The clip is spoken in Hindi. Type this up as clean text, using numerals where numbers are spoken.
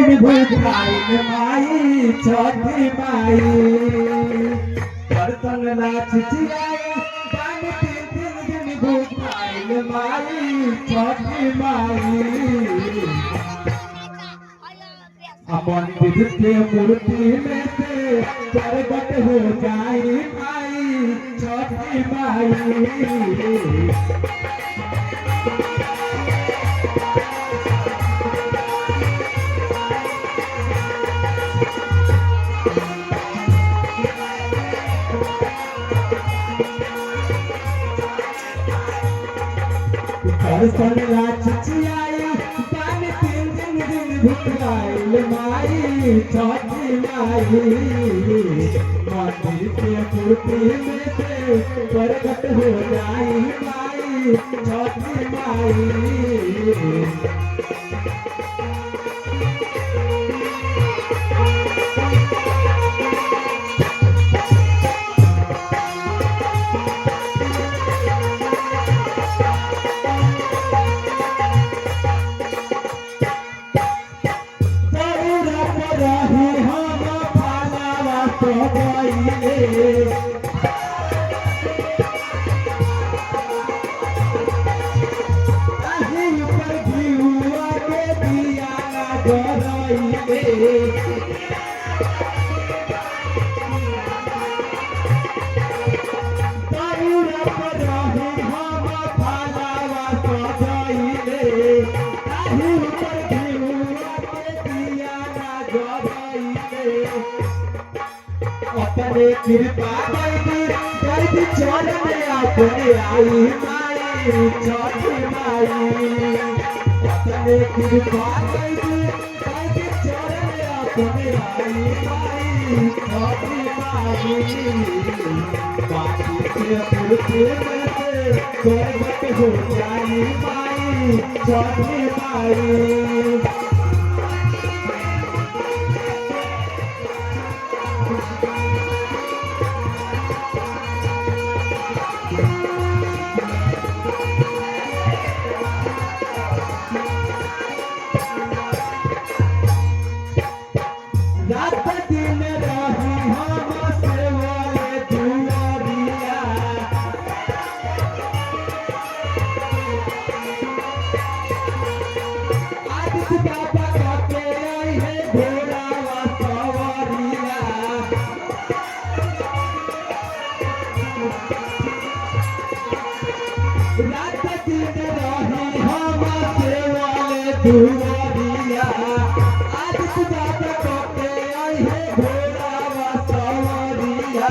दिन भूखाई माई छठी माई बर्तन नाच चियाई पानी 3 दिन भूखाई माई छठी माई मंदिर के मूर्ति में से प्रकट हो जाई माई छठी माई दर्शन नाच चियाई पानी 3 दिन भूखाई माई छठी माई मंदिर के मूर्ति में से प्रकट हो जाई माई छठी माई अपने कृपा दर्द चरण अपने आई माई छठी माई अपने कृपा दर्द चरण अपने आई माई छठी माई बाकी के मूर्ति में से प्रकट हो जाई माई छठी माई रात दिन रही हम सेवले दुआरिया आदित्य बाबा कहते आई है घोड़ा वा सवारिया रात दिन रही हम सेवले दुआरिया आदित्य बाबा घोड़ा वा सवारिया